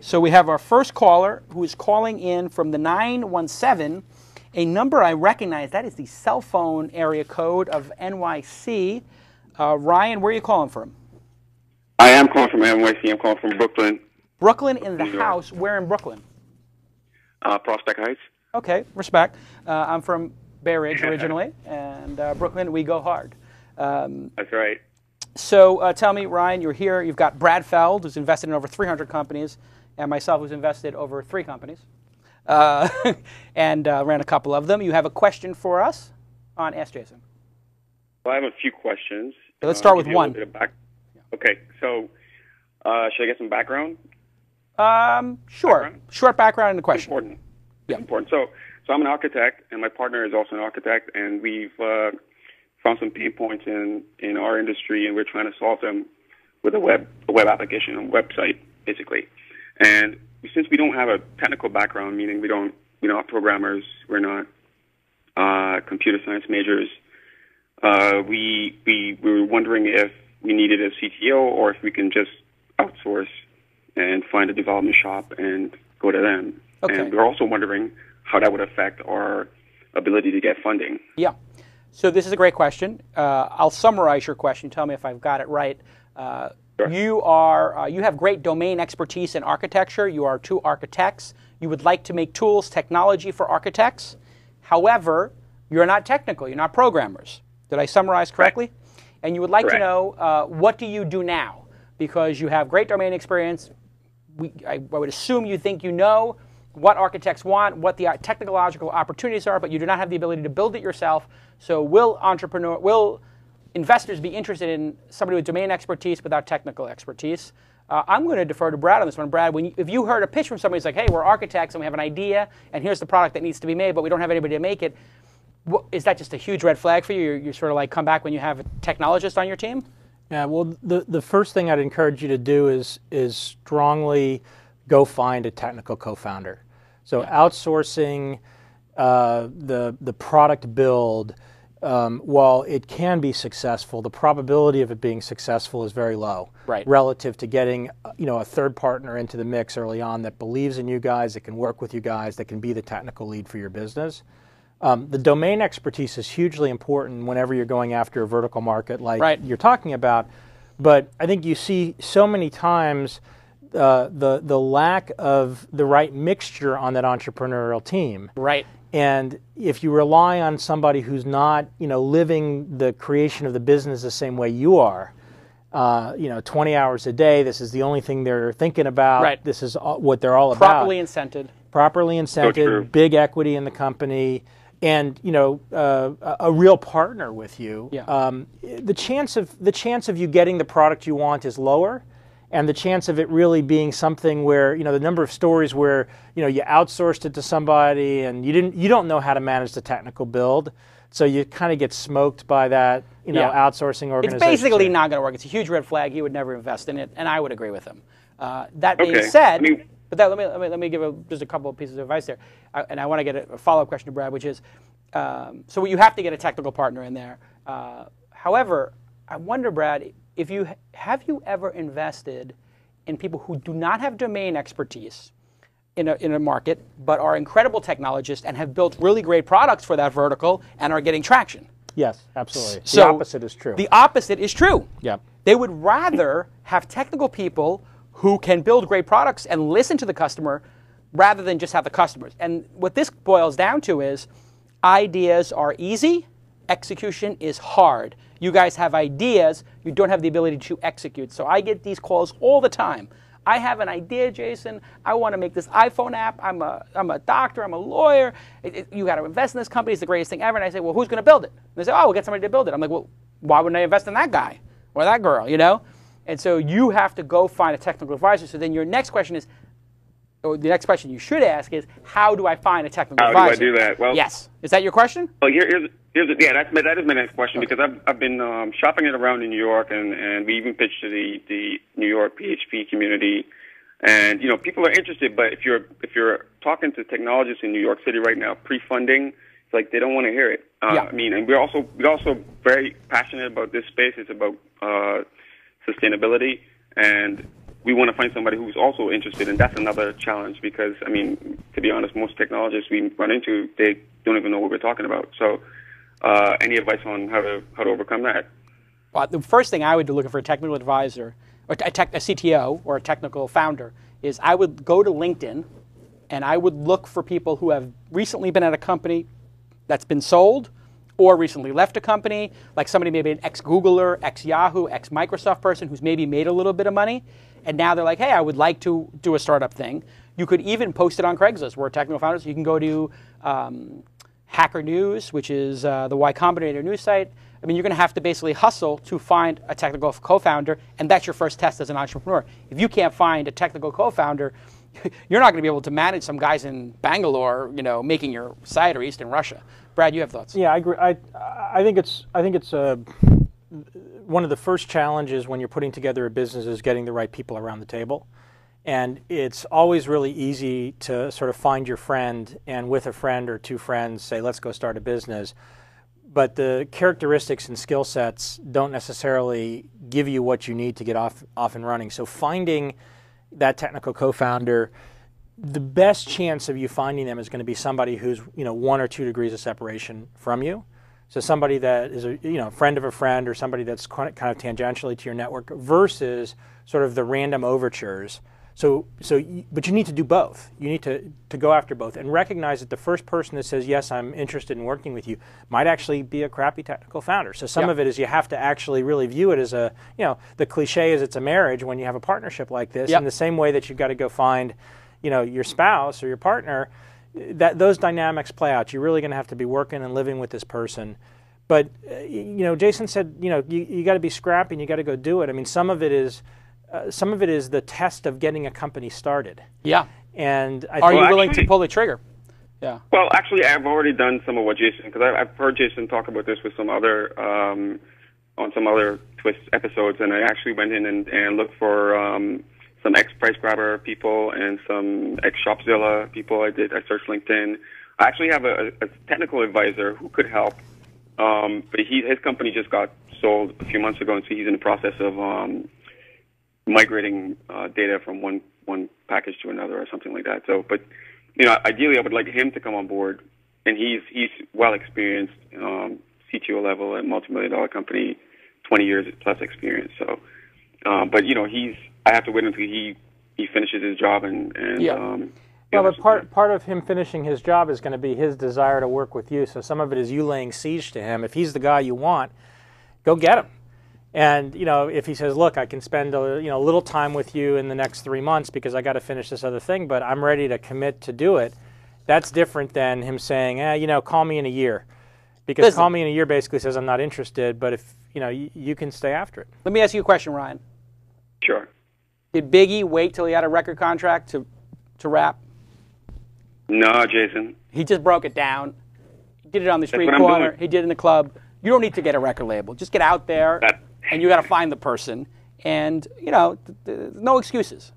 So we have our first caller who is calling in from the 917, a number I recognize. That is the cell phone area code of NYC. Ryan, where are you calling from? I am calling from NYC. I'm calling from Brooklyn. Brooklyn in the house. Where in Brooklyn? Prospect Heights. Okay, respect. I'm from Bay Ridge originally, and Brooklyn, we go hard. That's right. So tell me, Ryan, you're here. You've got Brad Feld, who's invested in over 300 companies, and myself, who's invested over 3 companies, and ran a couple of them. You have a question for us on Ask Jason. Well, I have a few questions. So let's start with one. Okay, so should I get some background? Sure. Background? Short background and the question. Important. Yeah. Important. So I'm an architect, and my partner is also an architect, and we've found some pain points in our industry, and we're trying to solve them with a web application, a website, basically. And since we don't have a technical background, meaning we're not programmers, we're not computer science majors, we were wondering if we needed a CTO or if we can just outsource and find a development shop and go to them. Okay. And we're also wondering how that would affect our ability to get funding. Yeah. So this is a great question. I'll summarize your question. Tell me if I've got it right. Sure. You have great domain expertise in architecture. You are 2 architects. You would like to make tools, technology for architects. However, you're not technical. You're not programmers. Did I summarize correctly? Right. And you would like to know, what do you do now? Because you have great domain experience. I would assume you think you know what architects want, what the technological opportunities are, but you do not have the ability to build it yourself. So will investors be interested in somebody with domain expertise without technical expertise? I'm going to defer to Brad on this one. Brad, if you heard a pitch from somebody who's like, hey, we're architects and we have an idea and here's the product that needs to be made, but we don't have anybody to make it, is that just a huge red flag for you? You're sort of like come back when you have a technologist on your team? Yeah, well, the first thing I'd encourage you to do is strongly go find a technical co-founder. So outsourcing the product build, while it can be successful, the probability of it being successful is very low, right, relative to getting a third partner into the mix early on that believes in you guys, that can work with you guys, that can be the technical lead for your business. The domain expertise is hugely important whenever you're going after a vertical market like you're talking about, but I think you see so many times the lack of the right mixture on that entrepreneurial team. Right. And if you rely on somebody who's not, living the creation of the business the same way you are, 20 hours a day, this is the only thing they're thinking about. Right. This is what they're all about. Properly incented. Properly incented, big equity in the company, and a real partner with you. Yeah. The chance of you getting the product you want is lower. And the chance of it really being something where, the number of stories where, you outsourced it to somebody and you don't know how to manage the technical build, so you kind of get smoked by that, outsourcing organization. It's basically not going to work. It's a huge red flag. He would never invest in it, and I would agree with him. That being said, let me give just a couple of pieces of advice there, and I want to get a follow-up question to Brad, which is, so you have to get a technical partner in there. However, I wonder, Brad, have you ever invested in people who do not have domain expertise in a market, but are incredible technologists and have built really great products for that vertical and are getting traction? Yes, absolutely. So the opposite is true. The opposite is true. Yeah. They would rather have technical people who can build great products and listen to the customer rather than just have the customers. And what this boils down to is ideas are easy, execution is hard. You guys have ideas, you don't have the ability to execute. So I get these calls all the time. I have an idea, Jason. I want to make this iPhone app. I'm a doctor. I'm a lawyer. You got to invest in this company. It's the greatest thing ever. And I say, well, who's going to build it? And they say, oh, we'll get somebody to build it. I'm like, well, why wouldn't I invest in that guy or that girl, And so you have to go find a technical advisor. So then your next question is, or the next question you should ask is, how do I find a technical advisor? How do I do that? Well, yes. Is that your question? Well, that is my next question, because I've been shopping it around in New York, and we even pitched to the New York PHP community, and people are interested. But if you're talking to technologists in New York City right now, pre-funding, it's like they don't want to hear it. I mean, and we're also very passionate about this space. It's about sustainability, and we want to find somebody who's also interested, and that's another challenge because, I mean, to be honest, most technologists we run into, they don't even know what we're talking about. So any advice on how to overcome that? Well, the first thing I would do looking for a technical advisor, or a CTO or a technical founder, is I would go to LinkedIn and I would look for people who have recently been at a company that's been sold or recently left a company, like somebody maybe an ex-Googler, ex-Yahoo, ex-Microsoft person who's maybe made a little bit of money, and now they're like, hey, I would like to do a startup thing. You could even post it on Craigslist. We're technical founders. You can go to Hacker News, which is the Y Combinator news site. I mean, you're going to have to basically hustle to find a technical co-founder, and that's your first test as an entrepreneur. If you can't find a technical co-founder, you're not going to be able to manage some guys in Bangalore, you know, making your site or Eastern Russia. Brad, you have thoughts? Yeah, I agree. I think it's one of the first challenges when you're putting together a business is getting the right people around the table. And it's always really easy to sort of find your friend and with a friend or two friends say, let's go start a business. But the characteristics and skill sets don't necessarily give you what you need to get off and running. So finding that technical co-founder, the best chance of you finding them is going to be somebody who's 1 or 2 degrees of separation from you. So somebody that is a friend of a friend or somebody that's kind of tangentially to your network versus sort of the random overtures. But you need to do both. You need to go after both and recognize that the first person that says, yes, I'm interested in working with you, might actually be a crappy technical founder. So some of it is you have to actually really view it as the cliche is it's a marriage when you have a partnership like this. In the same way that you've got to go find, your spouse or your partner, that those dynamics play out. You're really going to have to be working and living with this person. But, Jason said, you got to be scrappy and you got to go do it. I mean, some of it is the test of getting a company started. Yeah. And are you willing to pull the trigger? Yeah. Well, actually, I've already done some of what Jason, because I've heard Jason talk about this with some other, on some other Twist episodes, and I actually went in and looked for some ex-PriceGrabber people and some ex-Shopzilla people. I searched LinkedIn. I actually have a technical advisor who could help, but his company just got sold a few months ago, and so he's in the process of migrating data from one package to another or something like that. So, but ideally, I would like him to come on board, and he's well experienced, CTO level at multi-million-dollar company, 20 years plus experience. So, but I have to wait until he finishes his job and well, but part of him finishing his job is going to be his desire to work with you. So some of it is you laying siege to him. If he's the guy you want, go get him. And if he says, "Look, I can spend a little time with you in the next 3 months because I got to finish this other thing, but I'm ready to commit to do it," that's different than him saying, "Call me in a year," because call me in a year basically says I'm not interested. But if you can stay after it. Let me ask you a question, Ryan. Sure. Did Biggie wait till he had a record contract to rap? No, Jason. He just broke it down. He did it on the street corner. He did it in the club. You don't need to get a record label. Just get out there, and you got to find the person. And no excuses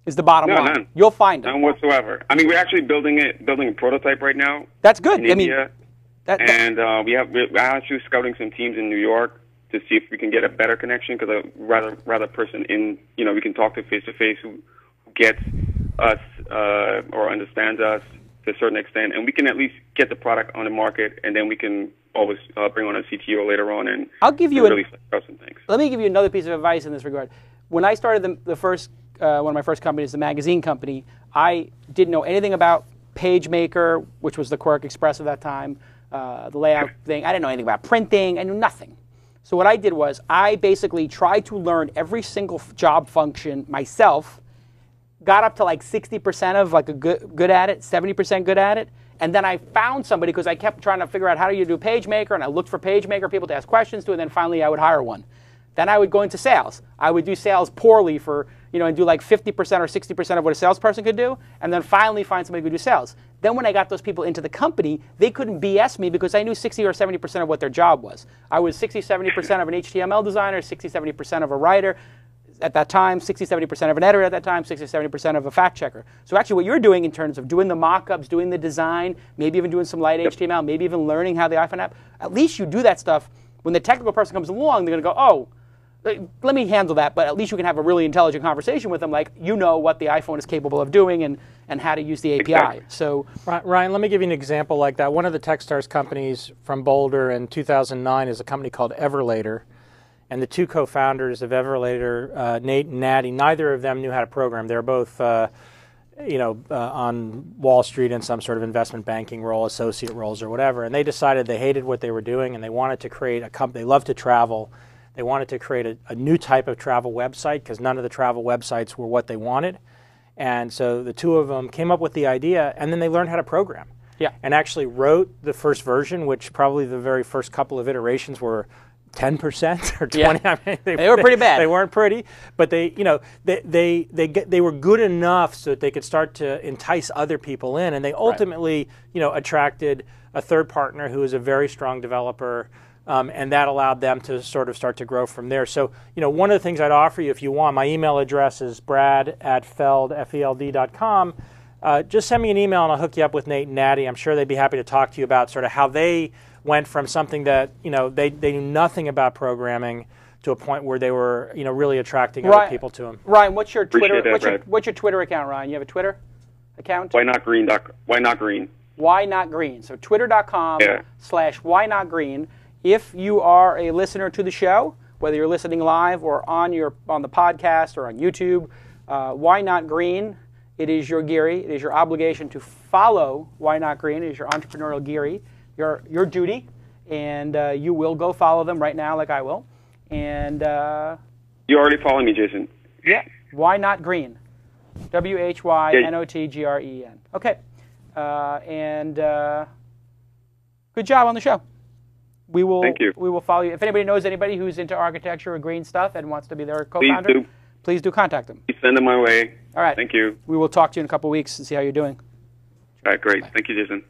is the bottom line. None. You'll find them. None whatsoever. I mean, we're actually building a prototype right now. That's good. In India, we're actually scouting some teams in New York to see if we can get a better connection, because rather person in we can talk to face who gets us or understands us to a certain extent, and we can at least get the product on the market, and then we can always bring on a CTO later on and I'll give you really out some things. Let me give you another piece of advice in this regard. When I started the first one of my first companies, the magazine company, I didn't know anything about PageMaker, which was the Quirk Express at that time, the layout thing. I didn't know anything about printing. I knew nothing. So what I did was I basically tried to learn every single job function myself, got up to like 60% of like a good at it, 70% good at it, and then I found somebody because I kept trying to figure out how do you do PageMaker, and I looked for PageMaker people to ask questions to, and then finally I would hire one. Then I would go into sales. I would do sales poorly for, and do like 50% or 60% of what a salesperson could do, and then finally find somebody who could do sales. Then when I got those people into the company, they couldn't BS me because I knew 60 or 70% of what their job was. I was 60, 70% of an HTML designer, 60, 70% of a writer at that time, 60, 70% of an editor at that time, 60, 70% of a fact checker. So actually what you're doing in terms of doing the mock-ups, doing the design, maybe even doing some light HTML, maybe even learning how the iPhone app, at least you do that stuff. When the technical person comes along, they're going to go, oh, let me handle that, but at least you can have a really intelligent conversation with them, like you know what the iPhone is capable of doing and how to use the API. Exactly. So, Ryan, let me give you an example like that. One of the Techstars companies from Boulder in 2009 is a company called Everlater. And the two co-founders of Everlater, Nate and Natty, neither of them knew how to program. They were both on Wall Street in some sort of investment banking role, associate roles or whatever. And they decided they hated what they were doing and they wanted to create a company. They loved to travel. They wanted to create a new type of travel website because none of the travel websites were what they wanted. And so the two of them came up with the idea, and then they learned how to program. Yeah. And actually wrote the first version, which probably the very first couple of iterations were 10% or 20. Yeah. I mean, they were pretty bad. They weren't pretty, but they were good enough so that they could start to entice other people in, and they ultimately attracted a third partner who is a very strong developer. And that allowed them to sort of start to grow from there. So, one of the things I'd offer you if you want, my email address is brad@feld.com. Just send me an email and I'll hook you up with Nate and Natty. I'm sure they'd be happy to talk to you about sort of how they went from something that, they knew nothing about programming to a point where they were, really attracting other people to them. Ryan, what's your Twitter? That, what's your Twitter account, Ryan? You have a Twitter account? Why not green? Why not green? Why not green? So twitter.com/whynotgreen. If you are a listener to the show, whether you're listening live or on the podcast or on YouTube, Why Not Green? It is your Geary. It is your obligation to follow Why Not Green. It is your entrepreneurial Geary, your duty, and you will go follow them right now, like I will. And you already follow me, Jason. Yeah. Why Not Green? WHYNOTGREN. Okay. And good job on the show. Thank you. We will follow you. If anybody knows anybody who's into architecture or green stuff and wants to be their co-founder, please do contact them. Please send them my way. All right. Thank you. We will talk to you in a couple of weeks and see how you're doing. All right, great. Bye. Thank you, Jason.